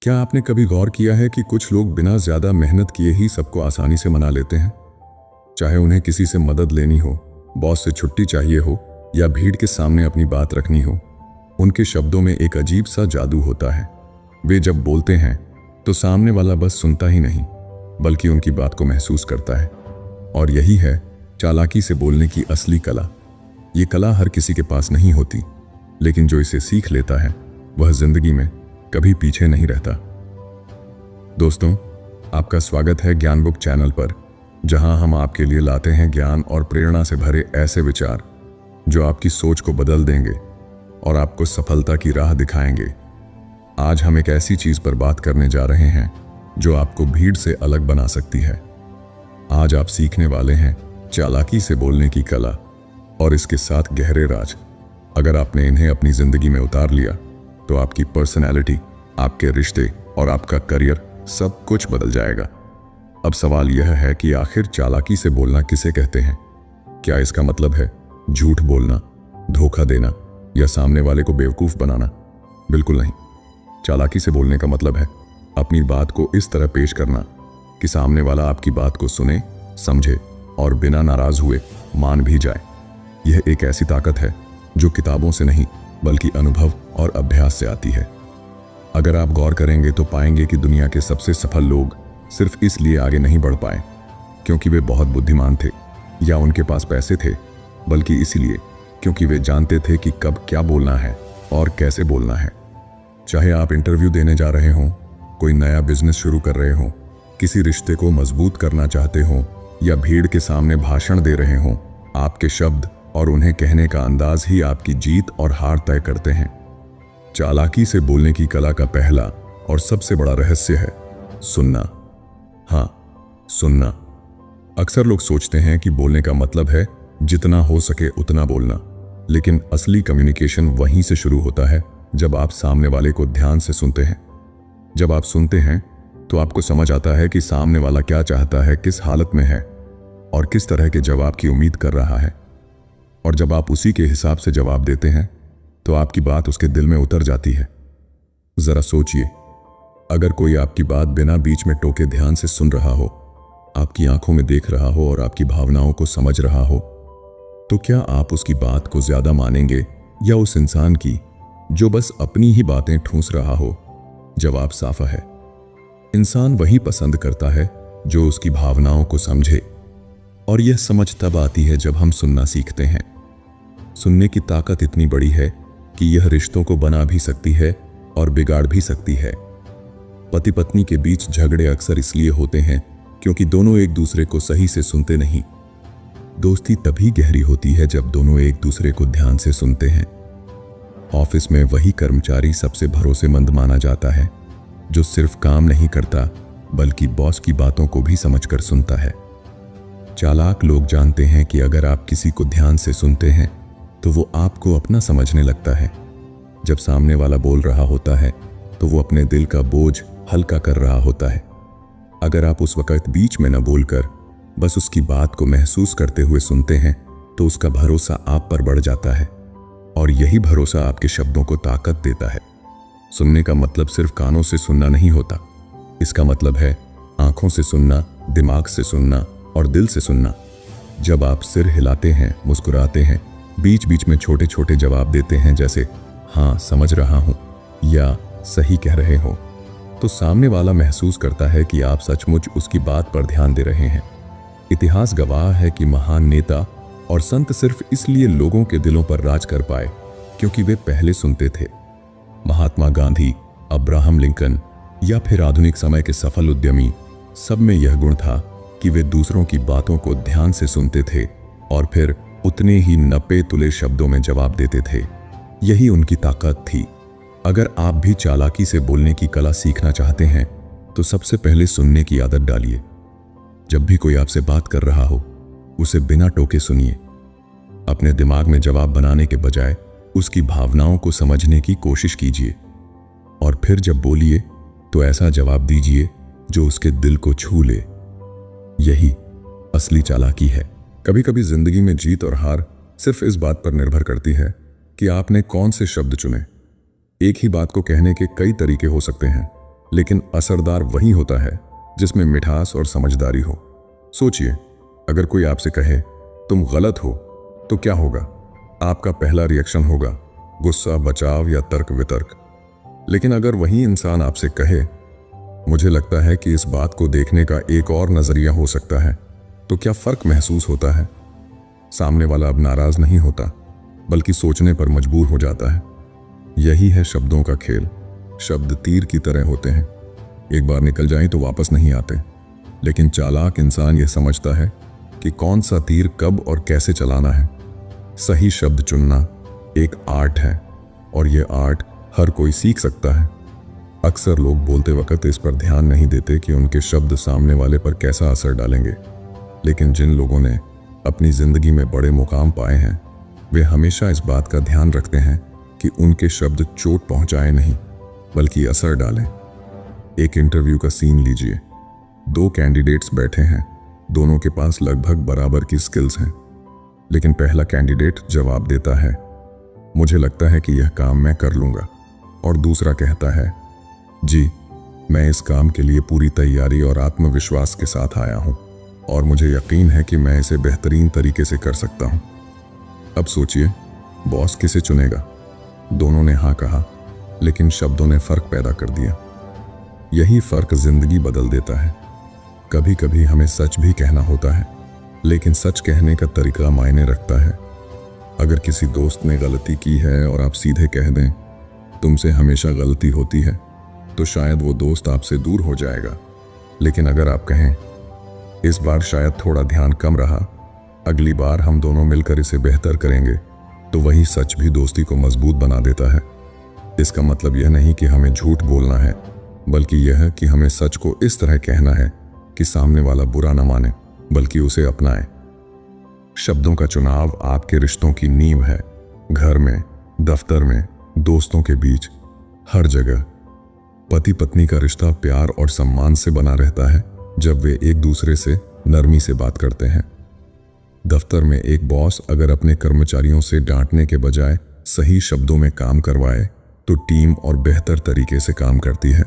क्या आपने कभी गौर किया है कि कुछ लोग बिना ज्यादा मेहनत किए ही सबको आसानी से मना लेते हैं? चाहे उन्हें किसी से मदद लेनी हो, बॉस से छुट्टी चाहिए हो या भीड़ के सामने अपनी बात रखनी हो, उनके शब्दों में एक अजीब सा जादू होता है। वे जब बोलते हैं तो सामने वाला बस सुनता ही नहीं बल्कि उनकी बात को महसूस करता है। और यही है चालाकी से बोलने की असली कला। ये कला हर किसी के पास नहीं होती, लेकिन जो इसे सीख लेता है वह जिंदगी में कभी पीछे नहीं रहता। दोस्तों, आपका स्वागत है ज्ञान बुक चैनल पर, जहां हम आपके लिए लाते हैं ज्ञान और प्रेरणा से भरे ऐसे विचार जो आपकी सोच को बदल देंगे और आपको सफलता की राह दिखाएंगे। आज हम एक ऐसी चीज पर बात करने जा रहे हैं जो आपको भीड़ से अलग बना सकती है। आज आप सीखने वाले हैं चालाकी से बोलने की कला और इसके साथ गहरे राज। अगर आपने इन्हें अपनी जिंदगी में उतार लिया तो आपकी पर्सनैलिटी, आपके रिश्ते और आपका करियर सब कुछ बदल जाएगा। अब सवाल यह है कि आखिर चालाकी से बोलना किसे कहते हैं? क्या इसका मतलब है झूठ बोलना, धोखा देना या सामने वाले को बेवकूफ बनाना? बिल्कुल नहीं। चालाकी से बोलने का मतलब है अपनी बात को इस तरह पेश करना कि सामने वाला आपकी बात को सुने, समझे और बिना नाराज हुए मान भी जाए। यह एक ऐसी ताकत है जो किताबों से नहीं बल्कि अनुभव और अभ्यास से आती है। अगर आप गौर करेंगे तो पाएंगे कि दुनिया के सबसे सफल लोग सिर्फ इसलिए आगे नहीं बढ़ पाए क्योंकि वे बहुत बुद्धिमान थे या उनके पास पैसे थे, बल्कि इसीलिए क्योंकि वे जानते थे कि कब क्या बोलना है और कैसे बोलना है। चाहे आप इंटरव्यू देने जा रहे हों, कोई नया बिजनेस शुरू कर रहे हों, किसी रिश्ते को मजबूत करना चाहते हों या भीड़ के सामने भाषण दे रहे हों, आपके शब्द और उन्हें कहने का अंदाज ही आपकी जीत और हार तय करते हैं। चालाकी से बोलने की कला का पहला और सबसे बड़ा रहस्य है सुनना। हाँ, सुनना। अक्सर लोग सोचते हैं कि बोलने का मतलब है जितना हो सके उतना बोलना, लेकिन असली कम्युनिकेशन वहीं से शुरू होता है जब आप सामने वाले को ध्यान से सुनते हैं। जब आप सुनते हैं तो आपको समझ आता है कि सामने वाला क्या चाहता है, किस हालत में है और किस तरह के जवाब की उम्मीद कर रहा है। और जब आप उसी के हिसाब से जवाब देते हैं तो आपकी बात उसके दिल में उतर जाती है। जरा सोचिए, अगर कोई आपकी बात बिना बीच में टोके ध्यान से सुन रहा हो, आपकी आंखों में देख रहा हो और आपकी भावनाओं को समझ रहा हो, तो क्या आप उसकी बात को ज्यादा मानेंगे या उस इंसान की जो बस अपनी ही बातें ठूंस रहा हो? जवाब साफ है, इंसान वही पसंद करता है जो उसकी भावनाओं को समझे। और यह समझ तब आती है जब हम सुनना सीखते हैं। सुनने की ताकत इतनी बड़ी है कि यह रिश्तों को बना भी सकती है और बिगाड़ भी सकती है। पति पत्नी के बीच झगड़े अक्सर इसलिए होते हैं क्योंकि दोनों एक दूसरे को सही से सुनते नहीं। दोस्ती तभी गहरी होती है जब दोनों एक दूसरे को ध्यान से सुनते हैं। ऑफिस में वही कर्मचारी सबसे भरोसेमंद माना जाता है जो सिर्फ काम नहीं करता बल्कि बॉस की बातों को भी समझकर सुनता है। चालाक लोग जानते हैं कि अगर आप किसी को ध्यान से सुनते हैं तो वो आपको अपना समझने लगता है। जब सामने वाला बोल रहा होता है तो वो अपने दिल का बोझ हल्का कर रहा होता है। अगर आप उस वक्त बीच में न बोलकर बस उसकी बात को महसूस करते हुए सुनते हैं तो उसका भरोसा आप पर बढ़ जाता है और यही भरोसा आपके शब्दों को ताकत देता है। सुनने का मतलब सिर्फ कानों से सुनना नहीं होता। इसका मतलब है आंखों से सुनना, दिमाग से सुनना और दिल से सुनना। जब आप सिर हिलाते हैं, मुस्कुराते हैं, बीच बीच में छोटे छोटे जवाब देते हैं जैसे हाँ समझ रहा हूं या सही कह रहे हो, तो सामने वाला महसूस करता है कि आप सचमुच उसकी बात पर ध्यान दे रहे हैं। इतिहास गवाह है कि महान नेता और संत सिर्फ इसलिए लोगों के दिलों पर राज कर पाए क्योंकि वे पहले सुनते थे। महात्मा गांधी, अब्राहम लिंकन या फिर आधुनिक समय के सफल उद्यमी, सब में यह गुण था कि वे दूसरों की बातों को ध्यान से सुनते थे और फिर उतने ही नपे तुले शब्दों में जवाब देते थे। यही उनकी ताकत थी। अगर आप भी चालाकी से बोलने की कला सीखना चाहते हैं तो सबसे पहले सुनने की आदत डालिए। जब भी कोई आपसे बात कर रहा हो, उसे बिना टोके सुनिए। अपने दिमाग में जवाब बनाने के बजाय उसकी भावनाओं को समझने की कोशिश कीजिए और फिर जब बोलिए तो ऐसा जवाब दीजिए जो उसके दिल को छू ले। यही असली चालाकी है। कभी कभी जिंदगी में जीत और हार सिर्फ इस बात पर निर्भर करती है कि आपने कौन से शब्द चुने। एक ही बात को कहने के कई तरीके हो सकते हैं, लेकिन असरदार वही होता है जिसमें मिठास और समझदारी हो। सोचिए, अगर कोई आपसे कहे तुम गलत हो तो क्या होगा? आपका पहला रिएक्शन होगा गुस्सा, बचाव या तर्क वितर्क। लेकिन अगर वही इंसान आपसे कहे मुझे लगता है कि इस बात को देखने का एक और नजरिया हो सकता है, तो क्या फर्क महसूस होता है? सामने वाला अब नाराज नहीं होता, बल्कि सोचने पर मजबूर हो जाता है। यही है शब्दों का खेल। शब्द तीर की तरह होते हैं, एक बार निकल जाएं तो वापस नहीं आते। लेकिन चालाक इंसान यह समझता है कि कौन सा तीर कब और कैसे चलाना है। सही शब्द चुनना एक आर्ट है, और यह आर्ट हर कोई सीख सकता है। अक्सर लोग बोलते वक्त इस पर ध्यान नहीं देते कि उनके शब्द सामने वाले पर कैसा असर डालेंगे। लेकिन जिन लोगों ने अपनी जिंदगी में बड़े मुकाम पाए हैं, वे हमेशा इस बात का ध्यान रखते हैं कि उनके शब्द चोट पहुंचाए नहीं, बल्कि असर डालें। एक इंटरव्यू का सीन लीजिए। दो कैंडिडेट्स बैठे हैं, दोनों के पास लगभग बराबर की स्किल्स हैं। लेकिन पहला कैंडिडेट जवाब देता है, मुझे लगता है कि यह काम मैं कर लूंगा। और दूसरा कहता है, जी, मैं इस काम के लिए पूरी तैयारी और आत्मविश्वास के साथ आया हूं, और मुझे यकीन है कि मैं इसे बेहतरीन तरीके से कर सकता हूं। अब सोचिए, बॉस किसे चुनेगा? दोनों ने हाँ कहा, लेकिन शब्दों ने फर्क पैदा कर दिया। यही फर्क जिंदगी बदल देता है। कभी कभी हमें सच भी कहना होता है, लेकिन सच कहने का तरीका मायने रखता है। अगर किसी दोस्त ने गलती की है और आप सीधे कह दें, तुमसे हमेशा गलती होती है, तो शायद वो दोस्त आपसे दूर हो जाएगा। लेकिन अगर आप कहें, इस बार शायद थोड़ा ध्यान कम रहा, अगली बार हम दोनों मिलकर इसे बेहतर करेंगे, तो वही सच भी दोस्ती को मजबूत बना देता है। इसका मतलब यह नहीं कि हमें झूठ बोलना है, बल्कि यह कि हमें सच को इस तरह कहना है कि सामने वाला बुरा न माने, बल्कि उसे अपनाए। शब्दों का चुनाव आपके रिश्तों की नींव है। घर में, दफ्तर में, दोस्तों के बीच, हर जगह। पति पत्नी का रिश्ता प्यार और सम्मान से बना रहता है जब वे एक दूसरे से नरमी से बात करते हैं। दफ्तर में एक बॉस अगर अपने कर्मचारियों से डांटने के बजाय सही शब्दों में काम करवाए, तो टीम और बेहतर तरीके से काम करती है।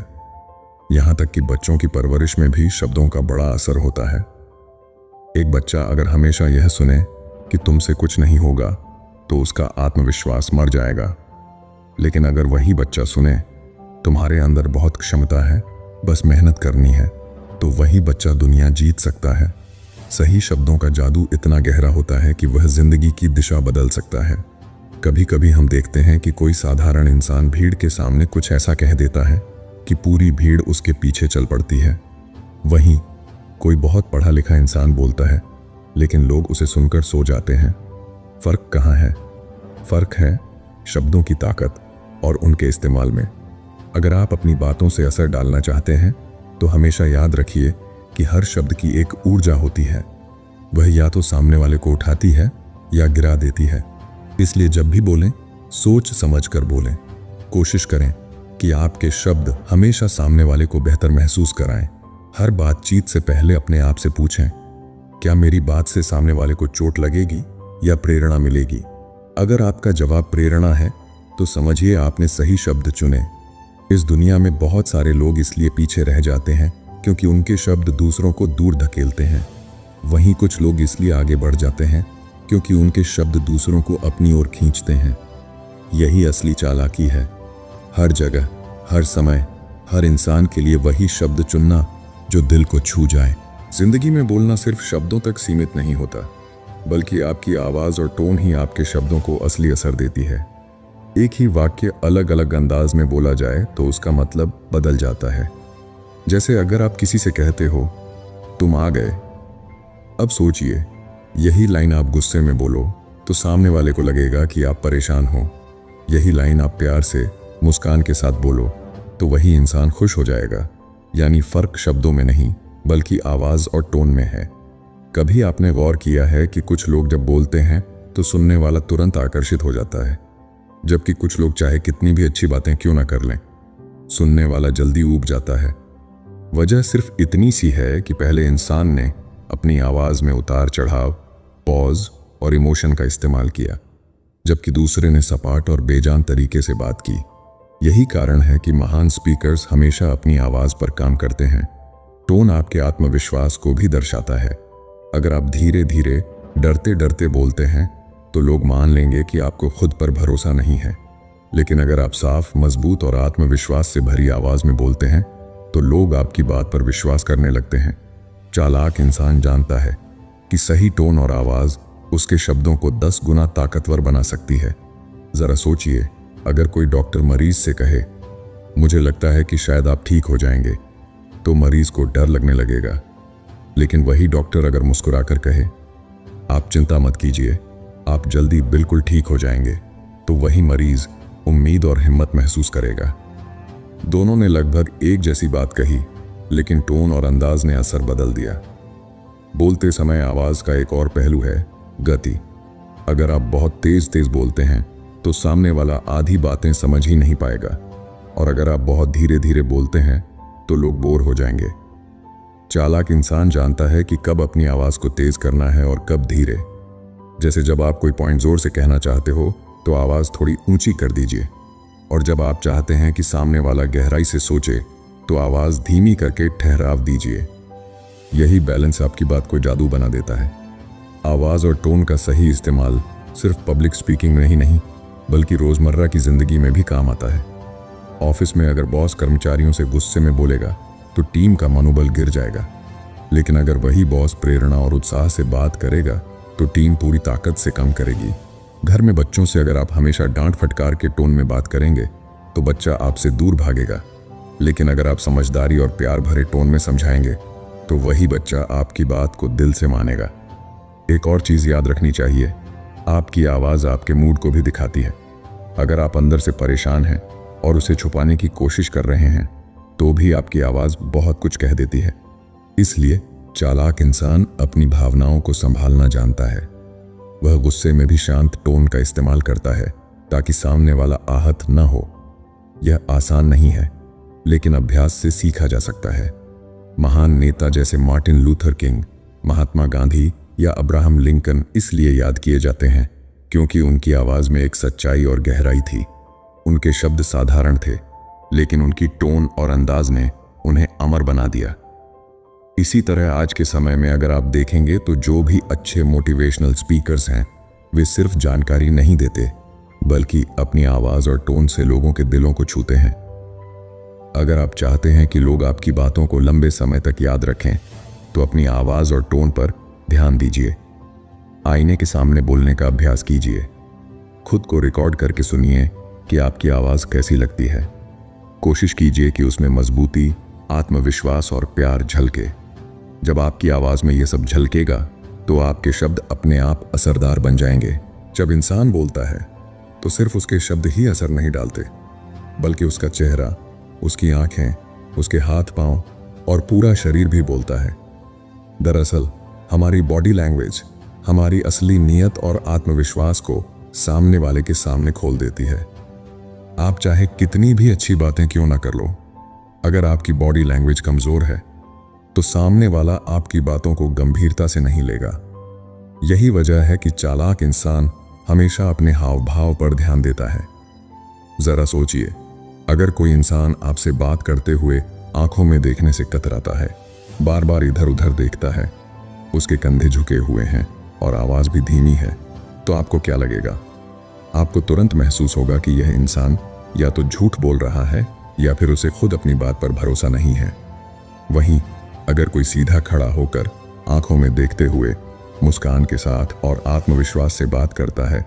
यहां तक कि बच्चों की परवरिश में भी शब्दों का बड़ा असर होता है। एक बच्चा अगर हमेशा यह सुने कि तुमसे कुछ नहीं होगा, तो उसका आत्मविश्वास मर जाएगा। लेकिन अगर वही बच्चा सुने, तुम्हारे अंदर बहुत क्षमता है, बस मेहनत करनी है, तो वही बच्चा दुनिया जीत सकता है। सही शब्दों का जादू इतना गहरा होता है कि वह जिंदगी की दिशा बदल सकता है। कभी कभी हम देखते हैं कि कोई साधारण इंसान भीड़ के सामने कुछ ऐसा कह देता है कि पूरी भीड़ उसके पीछे चल पड़ती है। वहीं कोई बहुत पढ़ा लिखा इंसान बोलता है, लेकिन लोग उसे सुनकर सो जाते हैं। फर्क कहाँ है? फर्क है शब्दों की ताकत और उनके इस्तेमाल में। अगर आप अपनी बातों से असर डालना चाहते हैं, तो हमेशा याद रखिए कि हर शब्द की एक ऊर्जा होती है। वह या तो सामने वाले को उठाती है या गिरा देती है। इसलिए जब भी बोलें, सोच समझ कर बोलें। कोशिश करें कि आपके शब्द हमेशा सामने वाले को बेहतर महसूस कराएं। हर बातचीत से पहले अपने आप से पूछें, क्या मेरी बात से सामने वाले को चोट लगेगी या प्रेरणा मिलेगी? अगर आपका जवाब प्रेरणा है, तो समझिए आपने सही शब्द चुने। इस दुनिया में बहुत सारे लोग इसलिए पीछे रह जाते हैं क्योंकि उनके शब्द दूसरों को दूर धकेलते हैं। वहीं कुछ लोग इसलिए आगे बढ़ जाते हैं क्योंकि उनके शब्द दूसरों को अपनी ओर खींचते हैं। यही असली चालाकी है। हर जगह, हर समय, हर इंसान के लिए वही शब्द चुनना जो दिल को छू जाए। जिंदगी में बोलना सिर्फ शब्दों तक सीमित नहीं होता, बल्कि आपकी आवाज और टोन ही आपके शब्दों को असली असर देती है। एक ही वाक्य अलग अलग अंदाज में बोला जाए तो उसका मतलब बदल जाता है। जैसे अगर आप किसी से कहते हो, तुम आ गए। अब सोचिए, यही लाइन आप गुस्से में बोलो तो सामने वाले को लगेगा कि आप परेशान हो। यही लाइन आप प्यार से, मुस्कान के साथ बोलो तो वही इंसान खुश हो जाएगा। यानी फर्क शब्दों में नहीं, बल्कि आवाज और टोन में है। कभी आपने गौर किया है कि कुछ लोग जब बोलते हैं तो सुनने वाला तुरंत आकर्षित हो जाता है, जबकि कुछ लोग चाहे कितनी भी अच्छी बातें क्यों ना कर लें, सुनने वाला जल्दी ऊब जाता है। वजह सिर्फ इतनी सी है कि पहले इंसान ने अपनी आवाज में उतार चढ़ाव, पॉज और इमोशन का इस्तेमाल किया, जबकि दूसरे ने सपाट और बेजान तरीके से बात की। यही कारण है कि महान स्पीकर्स हमेशा अपनी आवाज पर काम करते हैं। टोन आपके आत्मविश्वास को भी दर्शाता है। अगर आप धीरे धीरे डरते डरते बोलते हैं तो लोग मान लेंगे कि आपको खुद पर भरोसा नहीं है। लेकिन अगर आप साफ, मजबूत और आत्मविश्वास से भरी आवाज में बोलते हैं तो लोग आपकी बात पर विश्वास करने लगते हैं। चालाक इंसान जानता है कि सही टोन और आवाज उसके शब्दों को 10 गुना ताकतवर बना सकती है। जरा सोचिए, अगर कोई डॉक्टर मरीज से कहे, मुझे लगता है कि शायद आप ठीक हो जाएंगे, तो मरीज को डर लगने लगेगा। लेकिन वही डॉक्टर अगर मुस्कुराकर कहे, आप चिंता मत कीजिए, आप जल्दी बिल्कुल ठीक हो जाएंगे, तो वही मरीज उम्मीद और हिम्मत महसूस करेगा। दोनों ने लगभग एक जैसी बात कही, लेकिन टोन और अंदाज ने असर बदल दिया। बोलते समय आवाज का एक और पहलू है गति। अगर आप बहुत तेज तेज बोलते हैं तो सामने वाला आधी बातें समझ ही नहीं पाएगा, और अगर आप बहुत धीरे धीरे बोलते हैं तो लोग बोर हो जाएंगे। चालाक इंसान जानता है कि कब अपनी आवाज को तेज करना है और कब धीरे। जैसे जब आप कोई पॉइंट जोर से कहना चाहते हो तो आवाज थोड़ी ऊंची कर दीजिए, और जब आप चाहते हैं कि सामने वाला गहराई से सोचे तो आवाज धीमी करके ठहराव दीजिए। यही बैलेंस आपकी बात को जादू बना देता है। आवाज और टोन का सही इस्तेमाल सिर्फ पब्लिक स्पीकिंग में ही नहीं, बल्कि रोजमर्रा की जिंदगी में भी काम आता है। ऑफिस में अगर बॉस कर्मचारियों से गुस्से में बोलेगा तो टीम का मनोबल गिर जाएगा। लेकिन अगर वही बॉस प्रेरणा और उत्साह से बात करेगा तो टीम पूरी ताकत से काम करेगी। घर में बच्चों से अगर आप हमेशा डांट फटकार के टोन में बात करेंगे तो बच्चा आपसे दूर भागेगा। लेकिन अगर आप समझदारी और प्यार भरे टोन में समझाएंगे तो वही बच्चा आपकी बात को दिल से मानेगा। एक और चीज याद रखनी चाहिए, आपकी आवाज आपके मूड को भी दिखाती है। अगर आप अंदर से परेशान हैं और उसे छुपाने की कोशिश कर रहे हैं तो भी आपकी आवाज बहुत कुछ कह देती है। इसलिए चालाक इंसान अपनी भावनाओं को संभालना जानता है। वह गुस्से में भी शांत टोन का इस्तेमाल करता है ताकि सामने वाला आहत न हो। यह आसान नहीं है, लेकिन अभ्यास से सीखा जा सकता है। महान नेता जैसे Martin Luther king, Mahatma Gandhi या अब्राहम लिंकन इसलिए याद किए जाते हैं क्योंकि उनकी आवाज में एक सच्चाई और गहराई थी। उनके शब्द साधारण थे, लेकिन उनकी टोन और अंदाज ने उन्हें अमर बना दिया। इसी तरह आज के समय में अगर आप देखेंगे तो जो भी अच्छे मोटिवेशनल स्पीकर्स हैं, वे सिर्फ जानकारी नहीं देते, बल्कि अपनी आवाज और टोन से लोगों के दिलों को छूते हैं। अगर आप चाहते हैं कि लोग आपकी बातों को लंबे समय तक याद रखें, तो अपनी आवाज और टोन पर ध्यान दीजिए। आईने के सामने बोलने का अभ्यास कीजिए। खुद को रिकॉर्ड करके सुनिए कि आपकी आवाज कैसी लगती है। कोशिश कीजिए कि उसमें मजबूती, आत्मविश्वास और प्यार झलके। जब आपकी आवाज में यह सब झलकेगा तो आपके शब्द अपने आप असरदार बन जाएंगे। जब इंसान बोलता है तो सिर्फ उसके शब्द ही असर नहीं डालते, बल्कि उसका चेहरा, उसकी आंखें, उसके हाथ पांव और पूरा शरीर भी बोलता है। दरअसल हमारी बॉडी लैंग्वेज हमारी असली नीयत और आत्मविश्वास को सामने वाले के सामने खोल देती है। आप चाहे कितनी भी अच्छी बातें क्यों ना कर लो, अगर आपकी बॉडी लैंग्वेज कमजोर है तो सामने वाला आपकी बातों को गंभीरता से नहीं लेगा। यही वजह है कि चालाक इंसान हमेशा अपने हाव भाव पर ध्यान देता है। जरा सोचिए, अगर कोई इंसान आपसे बात करते हुए आंखों में देखने से कतराता है, बार बार इधर उधर देखता है, उसके कंधे झुके हुए हैं और आवाज भी धीमी है, तो आपको क्या लगेगा? आपको तुरंत महसूस होगा कि यह इंसान या तो झूठ बोल रहा है या फिर उसे खुद अपनी बात पर भरोसा नहीं है। वहीं अगर कोई सीधा खड़ा होकर आंखों में देखते हुए मुस्कान के साथ और आत्मविश्वास से बात करता है,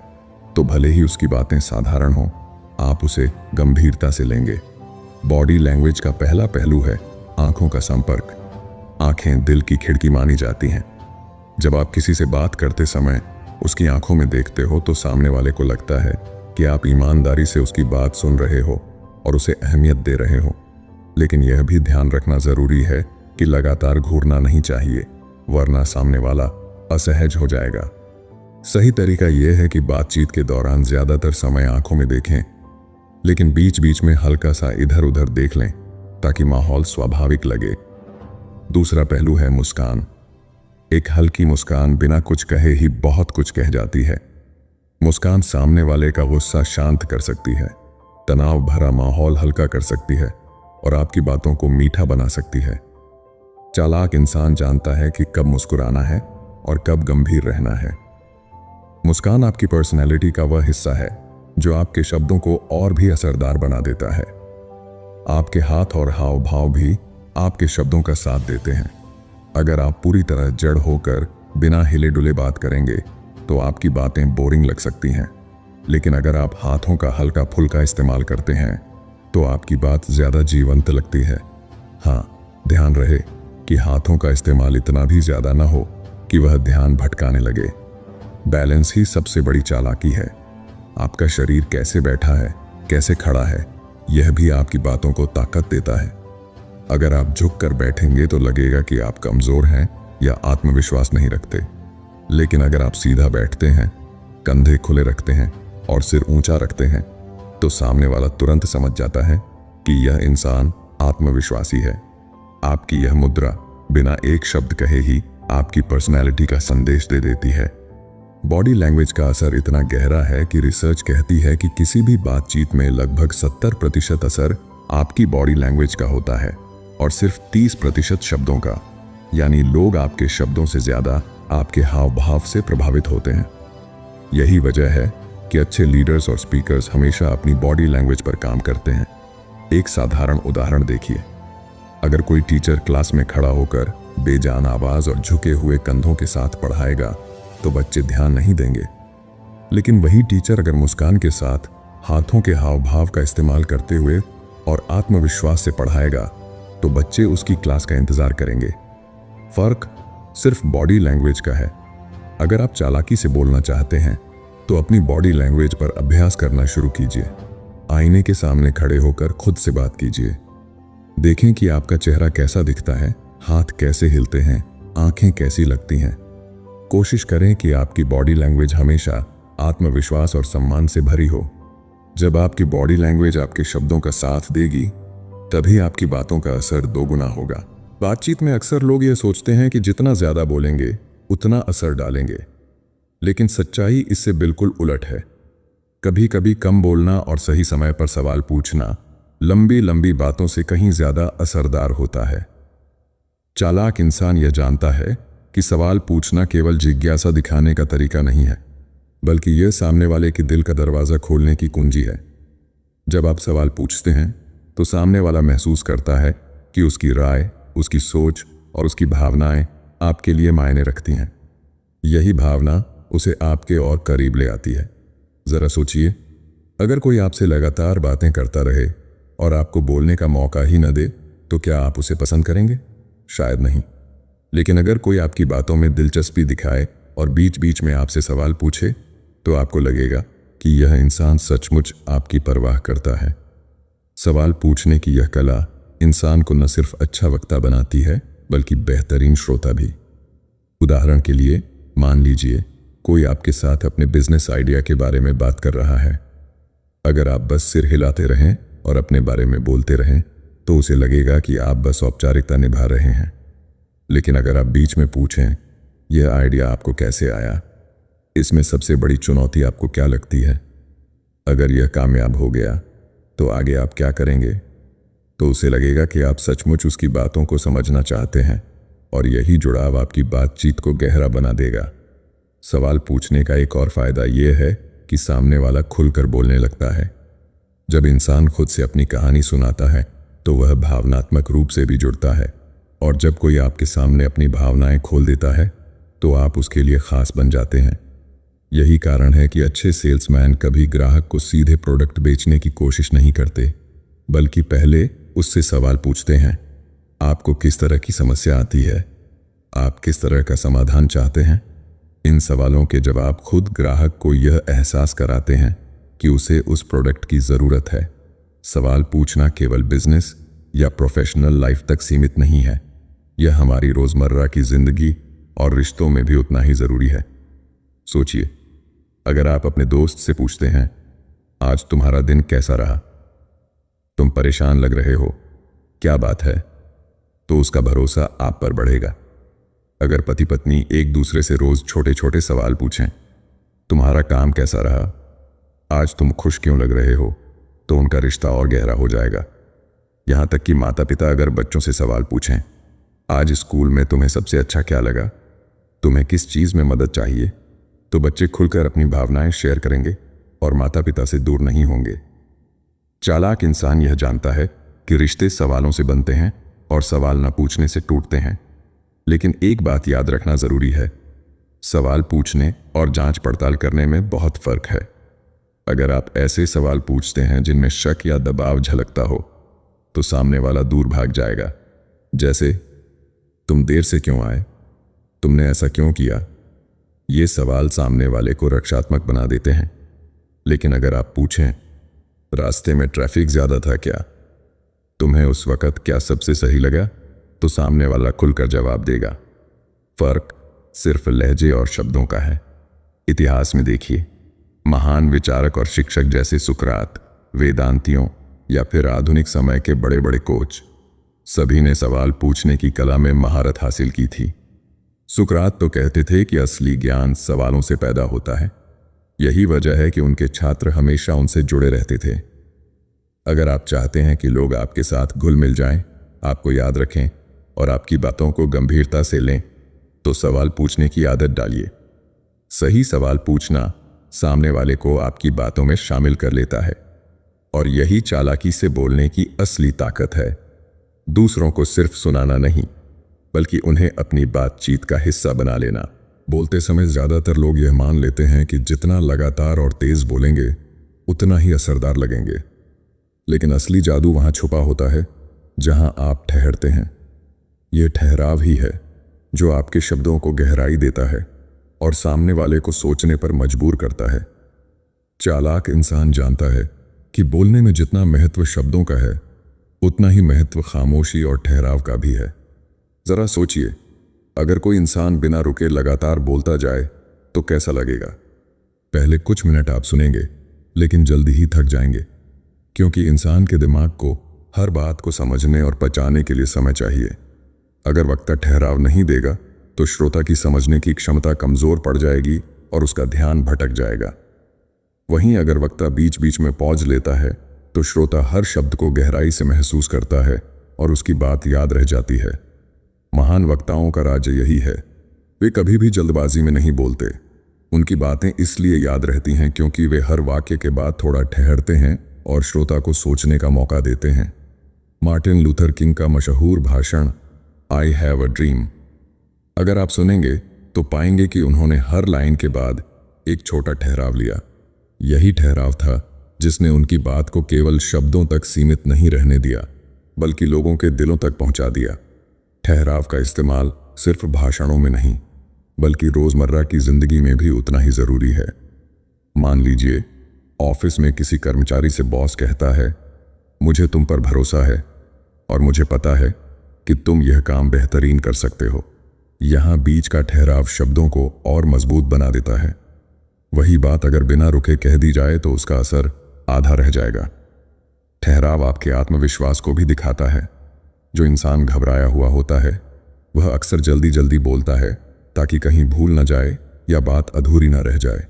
तो भले ही उसकी बातें साधारण हों, आप उसे गंभीरता से लेंगे। बॉडी लैंग्वेज का पहला पहलू है आंखों का संपर्क। आंखें दिल की खिड़की मानी जाती हैं। जब आप किसी से बात करते समय उसकी आंखों में देखते हो तो सामने वाले को लगता है कि आप ईमानदारी से उसकी बात सुन रहे हो और उसे अहमियत दे रहे हो। लेकिन यह भी ध्यान रखना जरूरी है कि लगातार घूरना नहीं चाहिए, वरना सामने वाला असहज हो जाएगा। सही तरीका यह है कि बातचीत के दौरान ज्यादातर समय आंखों में देखें, लेकिन बीच बीच में हल्का सा इधर उधर देख लें ताकि माहौल स्वाभाविक लगे। दूसरा पहलू है मुस्कान। एक हल्की मुस्कान बिना कुछ कहे ही बहुत कुछ कह जाती है। मुस्कान सामने वाले का गुस्सा शांत कर सकती है, तनाव भरा माहौल हल्का कर सकती है और आपकी बातों को मीठा बना सकती है। चालाक इंसान जानता है कि कब मुस्कुराना है और कब गंभीर रहना है। मुस्कान आपकी पर्सनैलिटी का वह हिस्सा है जो आपके शब्दों को और भी असरदार बना देता है। आपके हाथ और हाव भाव भी आपके शब्दों का साथ देते हैं। अगर आप पूरी तरह जड़ होकर बिना हिले डुले बात करेंगे तो आपकी बातें बोरिंग लग सकती हैं, लेकिन अगर आप हाथों का हल्का फुल्का इस्तेमाल करते हैं तो आपकी बात ज्यादा जीवंत लगती है। हाँ, ध्यान रहे कि हाथों का इस्तेमाल इतना भी ज्यादा ना हो कि वह ध्यान भटकाने लगे। बैलेंस ही सबसे बड़ी चालाकी है। आपका शरीर कैसे बैठा है, कैसे खड़ा है, यह भी आपकी बातों को ताकत देता है। अगर आप झुक कर बैठेंगे तो लगेगा कि आप कमजोर हैं या आत्मविश्वास नहीं रखते, लेकिन अगर आप सीधा बैठते हैं, कंधे खुले रखते हैं और सिर ऊंचा रखते हैं तो सामने वाला तुरंत समझ जाता है कि यह इंसान आत्मविश्वासी है। आपकी यह मुद्रा बिना एक शब्द कहे ही आपकी पर्सनैलिटी का संदेश दे देती है। बॉडी लैंग्वेज का असर इतना गहरा है कि रिसर्च कहती है कि किसी भी बातचीत में लगभग 70% असर आपकी बॉडी लैंग्वेज का होता है और सिर्फ 30% शब्दों का। यानी लोग आपके शब्दों से ज्यादा आपके हाव भाव से प्रभावित होते हैं। यही वजह है कि अच्छे लीडर्स और स्पीकर्स हमेशा अपनी बॉडी लैंग्वेज पर काम करते हैं। एक साधारण उदाहरण देखिए। अगर कोई टीचर क्लास में खड़ा होकर बेजान आवाज और झुके हुए कंधों के साथ पढ़ाएगा तो बच्चे ध्यान नहीं देंगे, लेकिन वही टीचर अगर मुस्कान के साथ हाथों के हाव भाव का इस्तेमाल करते हुए और आत्मविश्वास से पढ़ाएगा तो बच्चे उसकी क्लास का इंतजार करेंगे। फर्क सिर्फ बॉडी लैंग्वेज का है। अगर आप चालाकी से बोलना चाहते हैं तो अपनी बॉडी लैंग्वेज पर अभ्यास करना शुरू कीजिए। आईने के सामने खड़े होकर खुद से बात कीजिए। देखें कि आपका चेहरा कैसा दिखता है, हाथ कैसे हिलते हैं, आंखें कैसी लगती हैं। कोशिश करें कि आपकी बॉडी लैंग्वेज हमेशा आत्मविश्वास और सम्मान से भरी हो। जब आपकी बॉडी लैंग्वेज आपके शब्दों का साथ देगी तभी आपकी बातों का असर दोगुना होगा। बातचीत में अक्सर लोग ये सोचते हैं कि जितना ज्यादा बोलेंगे उतना असर डालेंगे, लेकिन सच्चाई इससे बिल्कुल उलट है। कभी कभी कम बोलना और सही समय पर सवाल पूछना लंबी लंबी बातों से कहीं ज्यादा असरदार होता है। चालाक इंसान यह जानता है कि सवाल पूछना केवल जिज्ञासा दिखाने का तरीका नहीं है, बल्कि यह सामने वाले के दिल का दरवाजा खोलने की कुंजी है। जब आप सवाल पूछते हैं तो सामने वाला महसूस करता है कि उसकी राय, उसकी सोच और उसकी भावनाएं आपके लिए मायने रखती हैं। यही भावना उसे आपके और करीब ले आती है। जरा सोचिए, अगर कोई आपसे लगातार बातें करता रहे और आपको बोलने का मौका ही न दे तो क्या आप उसे पसंद करेंगे? शायद नहीं। लेकिन अगर कोई आपकी बातों में दिलचस्पी दिखाए और बीच बीच में आपसे सवाल पूछे तो आपको लगेगा कि यह इंसान सचमुच आपकी परवाह करता है। सवाल पूछने की यह कला इंसान को न सिर्फ अच्छा वक्ता बनाती है बल्कि बेहतरीन श्रोता भी। उदाहरण के लिए मान लीजिए कोई आपके साथ अपने बिजनेस आइडिया के बारे में बात कर रहा है। अगर आप बस सिर हिलाते रहें और अपने बारे में बोलते रहें तो उसे लगेगा कि आप बस औपचारिकता निभा रहे हैं। लेकिन अगर आप बीच में पूछें, यह आइडिया आपको कैसे आया? इसमें सबसे बड़ी चुनौती आपको क्या लगती है? अगर यह कामयाब हो गया तो आगे आप क्या करेंगे? तो उसे लगेगा कि आप सचमुच उसकी बातों को समझना चाहते हैं और यही जुड़ाव आपकी बातचीत को गहरा बना देगा। सवाल पूछने का एक और फायदा यह है कि सामने वाला खुलकर बोलने लगता है। जब इंसान खुद से अपनी कहानी सुनाता है तो वह भावनात्मक रूप से भी जुड़ता है, और जब कोई आपके सामने अपनी भावनाएं खोल देता है तो आप उसके लिए खास बन जाते हैं। यही कारण है कि अच्छे सेल्समैन कभी ग्राहक को सीधे प्रोडक्ट बेचने की कोशिश नहीं करते, बल्कि पहले उससे सवाल पूछते हैं। आपको किस तरह की समस्या आती है? आप किस तरह का समाधान चाहते हैं? इन सवालों के जवाब खुद ग्राहक को यह एहसास कराते हैं कि उसे उस प्रोडक्ट की ज़रूरत है। सवाल पूछना केवल बिजनेस या प्रोफेशनल लाइफ तक सीमित नहीं है, यह हमारी रोज़मर्रा की ज़िंदगी और रिश्तों में भी उतना ही ज़रूरी है। सोचिए, अगर आप अपने दोस्त से पूछते हैं, आज तुम्हारा दिन कैसा रहा? तुम परेशान लग रहे हो, क्या बात है? तो उसका भरोसा आप पर बढ़ेगा। अगर पति पत्नी एक दूसरे से रोज छोटे छोटे सवाल पूछें, तुम्हारा काम कैसा रहा? आज तुम खुश क्यों लग रहे हो? तो उनका रिश्ता और गहरा हो जाएगा। यहां तक कि माता पिता अगर बच्चों से सवाल पूछें, आज स्कूल में तुम्हें सबसे अच्छा क्या लगा, तुम्हें किस चीज में मदद चाहिए, तो बच्चे खुलकर अपनी भावनाएं शेयर करेंगे और माता पिता से दूर नहीं होंगे। चालाक इंसान यह जानता है कि रिश्ते सवालों से बनते हैं और सवाल न पूछने से टूटते हैं। लेकिन एक बात याद रखना जरूरी है, सवाल पूछने और जांच पड़ताल करने में बहुत फर्क है। अगर आप ऐसे सवाल पूछते हैं जिनमें शक या दबाव झलकता हो, तो सामने वाला दूर भाग जाएगा। जैसे, तुम देर से क्यों आए, तुमने ऐसा क्यों किया। ये सवाल सामने वाले को रक्षात्मक बना देते हैं। लेकिन अगर आप पूछें, रास्ते में ट्रैफिक ज्यादा था क्या, तुम्हें उस वक्त क्या सबसे सही लगा, तो सामने वाला खुलकर जवाब देगा। फर्क सिर्फ लहजे और शब्दों का है। इतिहास में देखिए, महान विचारक और शिक्षक जैसे सुकरात, वेदांतियों या फिर आधुनिक समय के बड़े बड़े कोच, सभी ने सवाल पूछने की कला में महारत हासिल की थी। सुकरात तो कहते थे कि असली ज्ञान सवालों से पैदा होता है। यही वजह है कि उनके छात्र हमेशा उनसे जुड़े रहते थे। अगर आप चाहते हैं कि लोग आपके साथ घुल मिल जाएं, आपको याद रखें और आपकी बातों को गंभीरता से लें, तो सवाल पूछने की आदत डालिए। सही सवाल पूछना सामने वाले को आपकी बातों में शामिल कर लेता है, और यही चालाकी से बोलने की असली ताकत है। दूसरों को सिर्फ सुनाना नहीं, बल्कि उन्हें अपनी बातचीत का हिस्सा बना लेना। बोलते समय ज्यादातर लोग यह मान लेते हैं कि जितना लगातार और तेज बोलेंगे, उतना ही असरदार लगेंगे। लेकिन असली जादू वहां छुपा होता है जहां आप ठहरते हैं। यह ठहराव ही है जो आपके शब्दों को गहराई देता है और सामने वाले को सोचने पर मजबूर करता है। चालाक इंसान जानता है कि बोलने में जितना महत्व शब्दों का है, उतना ही महत्व खामोशी और ठहराव का भी है। जरा सोचिए, अगर कोई इंसान बिना रुके लगातार बोलता जाए तो कैसा लगेगा। पहले कुछ मिनट आप सुनेंगे, लेकिन जल्दी ही थक जाएंगे, क्योंकि इंसान के दिमाग को हर बात को समझने और पचाने के लिए समय चाहिए। अगर वक्ता ठहराव नहीं देगा तो श्रोता की समझने की क्षमता कमजोर पड़ जाएगी और उसका ध्यान भटक जाएगा। वहीं अगर वक्ता बीच बीच में पॉज लेता है तो श्रोता हर शब्द को गहराई से महसूस करता है और उसकी बात याद रह जाती है। महान वक्ताओं का राज यही है, वे कभी भी जल्दबाजी में नहीं बोलते। उनकी बातें इसलिए याद रहती हैं क्योंकि वे हर वाक्य के बाद थोड़ा ठहरते हैं और श्रोता को सोचने का मौका देते हैं। मार्टिन लूथर किंग का मशहूर भाषण आई हैव अ ड्रीम, अगर आप सुनेंगे तो पाएंगे कि उन्होंने हर लाइन के बाद एक छोटा ठहराव लिया। यही ठहराव था जिसने उनकी बात को केवल शब्दों तक सीमित नहीं रहने दिया, बल्कि लोगों के दिलों तक पहुंचा दिया। ठहराव का इस्तेमाल सिर्फ भाषणों में नहीं, बल्कि रोजमर्रा की जिंदगी में भी उतना ही जरूरी है। मान लीजिए, ऑफिस में किसी कर्मचारी से बॉस कहता है, मुझे तुम पर भरोसा है और मुझे पता है कि तुम यह काम बेहतरीन कर सकते हो। यहां बीच का ठहराव शब्दों को और मजबूत बना देता है। वही बात अगर बिना रुके कह दी जाए तो उसका असर आधा रह जाएगा। ठहराव आपके आत्मविश्वास को भी दिखाता है। जो इंसान घबराया हुआ होता है, वह अक्सर जल्दी जल्दी बोलता है ताकि कहीं भूल न जाए या बात अधूरी न रह जाए।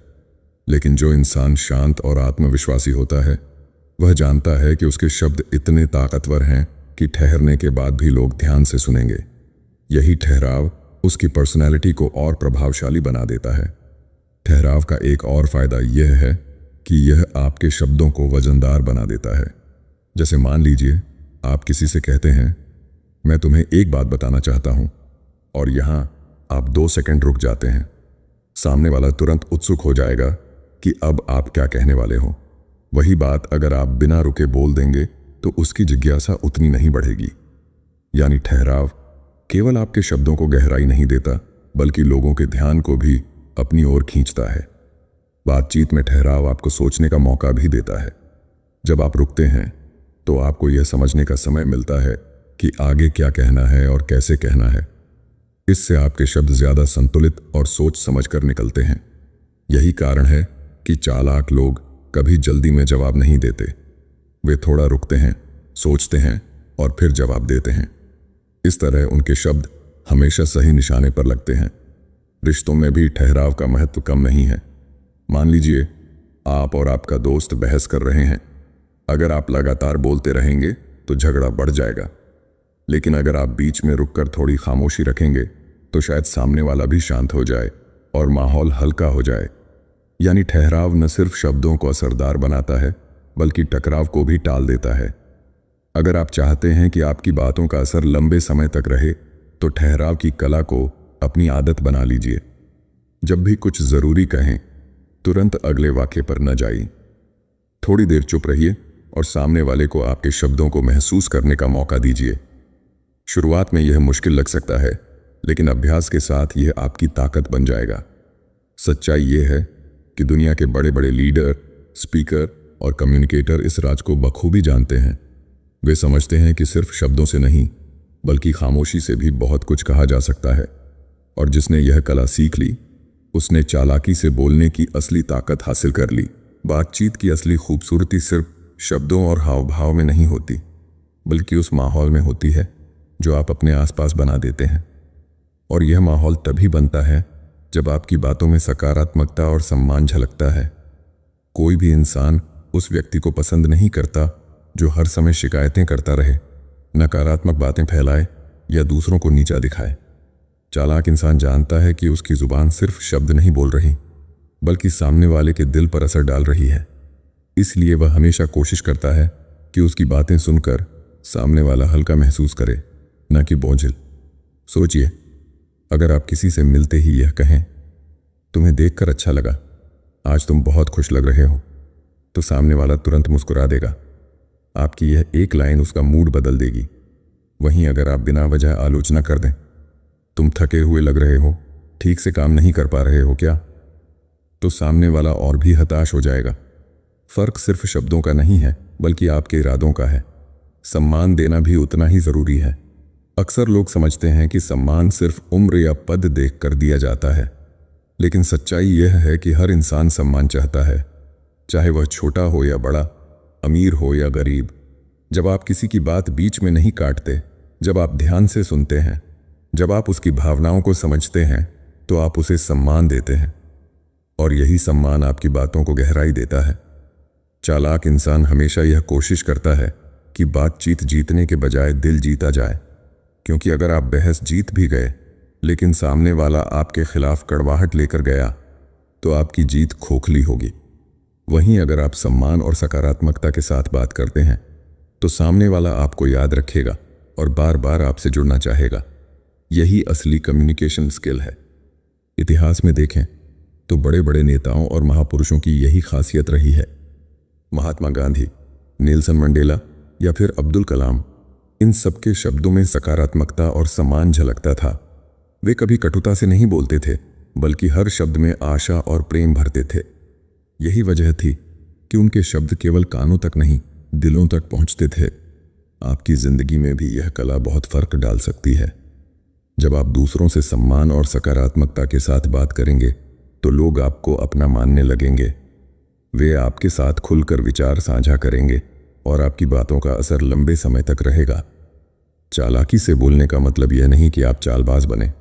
लेकिन जो इंसान शांत और आत्मविश्वासी होता है, वह जानता है कि उसके शब्द इतने ताकतवर हैं कि ठहरने के बाद भी लोग ध्यान से सुनेंगे। यही ठहराव उसकी पर्सनैलिटी को और प्रभावशाली बना देता है। ठहराव का एक और फायदा यह है कि यह आपके शब्दों को वजनदार बना देता है। जैसे मान लीजिए, आप किसी से कहते हैं, मैं तुम्हें एक बात बताना चाहता हूं, और यहां आप 2 सेकंड रुक जाते हैं। सामने वाला तुरंत उत्सुक हो जाएगा कि अब आप क्या कहने वाले हो। वही बात अगर आप बिना रुके बोल देंगे तो उसकी जिज्ञासा उतनी नहीं बढ़ेगी। यानी ठहराव केवल आपके शब्दों को गहराई नहीं देता, बल्कि लोगों के ध्यान को भी अपनी ओर खींचता है। बातचीत में ठहराव आपको सोचने का मौका भी देता है। जब आप रुकते हैं तो आपको यह समझने का समय मिलता है कि आगे क्या कहना है और कैसे कहना है। इससे आपके शब्द ज्यादा संतुलित और सोच समझ कर निकलते हैं। यही कारण है कि चालाक लोग कभी जल्दी में जवाब नहीं देते। वे थोड़ा रुकते हैं, सोचते हैं और फिर जवाब देते हैं। इस तरह उनके शब्द हमेशा सही निशाने पर लगते हैं। रिश्तों में भी ठहराव का महत्व कम नहीं है। मान लीजिए, आप और आपका दोस्त बहस कर रहे हैं। अगर आप लगातार बोलते रहेंगे तो झगड़ा बढ़ जाएगा, लेकिन अगर आप बीच में रुककर थोड़ी खामोशी रखेंगे तो शायद सामने वाला भी शांत हो जाए और माहौल हल्का हो जाए। यानी ठहराव न सिर्फ शब्दों को असरदार बनाता है बल्कि टकराव को भी टाल देता है। अगर आप चाहते हैं कि आपकी बातों का असर लंबे समय तक रहे तो ठहराव की कला को अपनी आदत बना लीजिए। जब भी कुछ जरूरी कहें तुरंत अगले वाक्य पर न जाइए। थोड़ी देर चुप रहिए और सामने वाले को आपके शब्दों को महसूस करने का मौका दीजिए। शुरुआत में यह मुश्किल लग सकता है, लेकिन अभ्यास के साथ यह आपकी ताकत बन जाएगा। सच्चाई यह है कि दुनिया के बड़े बड़े लीडर, स्पीकर और कम्युनिकेटर इस राज को बखूबी जानते हैं। वे समझते हैं कि सिर्फ शब्दों से नहीं बल्कि खामोशी से भी बहुत कुछ कहा जा सकता है, और जिसने यह कला सीख ली उसने चालाकी से बोलने की असली ताकत हासिल कर ली। बातचीत की असली खूबसूरती सिर्फ शब्दों और हाव भाव में नहीं होती, बल्कि उस माहौल में होती है जो आप अपने आसपास बना देते हैं। और यह माहौल तभी बनता है जब आपकी बातों में सकारात्मकता और सम्मान झलकता है। कोई भी इंसान उस व्यक्ति को पसंद नहीं करता जो हर समय शिकायतें करता रहे, नकारात्मक बातें फैलाए या दूसरों को नीचा दिखाए। चालाक इंसान जानता है कि उसकी जुबान सिर्फ शब्द नहीं बोल रही बल्कि सामने वाले के दिल पर असर डाल रही है। इसलिए वह हमेशा कोशिश करता है कि उसकी बातें सुनकर सामने वाला हल्का महसूस करे, न कि बोझिल। सोचिए, अगर आप किसी से मिलते ही यह कहें, तुम्हें देखकर अच्छा लगा, आज तुम बहुत खुश लग रहे हो, तो सामने वाला तुरंत मुस्कुरा देगा। आपकी यह एक लाइन उसका मूड बदल देगी। वहीं अगर आप बिना वजह आलोचना कर दें, तुम थके हुए लग रहे हो, ठीक से काम नहीं कर पा रहे हो क्या, तो सामने वाला और भी हताश हो जाएगा। फर्क सिर्फ शब्दों का नहीं है बल्कि आपके इरादों का है। सम्मान देना भी उतना ही जरूरी है। अक्सर लोग समझते हैं कि सम्मान सिर्फ उम्र या पद देखकर दिया जाता है, लेकिन सच्चाई यह है कि हर इंसान सम्मान चाहता है, चाहे वह छोटा हो या बड़ा, अमीर हो या गरीब। जब आप किसी की बात बीच में नहीं काटते, जब आप ध्यान से सुनते हैं, जब आप उसकी भावनाओं को समझते हैं, तो आप उसे सम्मान देते हैं, और यही सम्मान आपकी बातों को गहराई देता है। चालाक इंसान हमेशा यह कोशिश करता है कि बातचीत जीतने के बजाय दिल जीता जाए, क्योंकि अगर आप बहस जीत भी गए लेकिन सामने वाला आपके खिलाफ कड़वाहट लेकर गया तो आपकी जीत खोखली होगी। वहीं अगर आप सम्मान और सकारात्मकता के साथ बात करते हैं तो सामने वाला आपको याद रखेगा और बार बार आपसे जुड़ना चाहेगा। यही असली कम्युनिकेशन स्किल है। इतिहास में देखें तो बड़े बड़े नेताओं और महापुरुषों की यही खासियत रही है। महात्मा गांधी, नेल्सन मंडेला या फिर अब्दुल कलाम, इन सबके शब्दों में सकारात्मकता और सम्मान झलकता था। वे कभी कटुता से नहीं बोलते थे, बल्कि हर शब्द में आशा और प्रेम भरते थे। यही वजह थी कि उनके शब्द केवल कानों तक नहीं, दिलों तक पहुंचते थे। आपकी जिंदगी में भी यह कला बहुत फर्क डाल सकती है। जब आप दूसरों से सम्मान और सकारात्मकता के साथ बात करेंगे तो लोग आपको अपना मानने लगेंगे। वे आपके साथ खुलकर विचार साझा करेंगे और आपकी बातों का असर लंबे समय तक रहेगा। चालाकी से बोलने का मतलब यह नहीं कि आप चालबाज बने,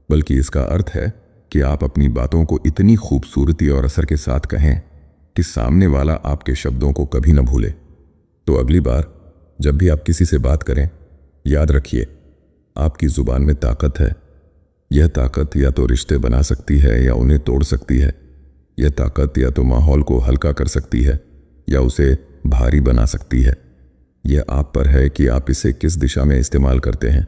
बल्कि इसका अर्थ है कि आप अपनी बातों को इतनी खूबसूरती और असर के साथ कहें कि सामने वाला आपके शब्दों को कभी न भूले। तो अगली बार जब भी आप किसी से बात करें, याद रखिए, आपकी जुबान में ताकत है। यह ताकत या तो रिश्ते बना सकती है या उन्हें तोड़ सकती है। यह ताकत या तो माहौल को हल्का कर सकती है या उसे भारी बना सकती है। यह आप पर है कि आप इसे किस दिशा में इस्तेमाल करते हैं।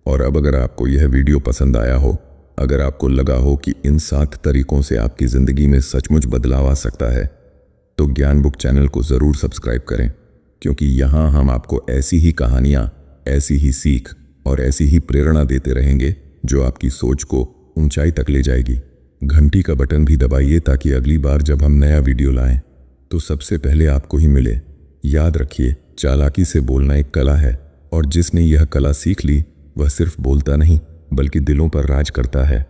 और अब अगर आपको यह वीडियो पसंद आया हो, अगर आपको लगा हो कि इन 7 तरीकों से आपकी ज़िंदगी में सचमुच बदलाव आ सकता है, तो ज्ञान बुक चैनल को ज़रूर सब्सक्राइब करें, क्योंकि यहाँ हम आपको ऐसी ही कहानियाँ, ऐसी ही सीख और ऐसी ही प्रेरणा देते रहेंगे जो आपकी सोच को ऊंचाई तक ले जाएगी। घंटी का बटन भी दबाइए ताकि अगली बार जब हम नया वीडियो लाएं तो सबसे पहले आपको ही मिले। याद रखिए, चालाकी से बोलना एक कला है, और जिसने यह कला सीख ली वह सिर्फ बोलता नहीं बल्कि दिलों पर राज करता है।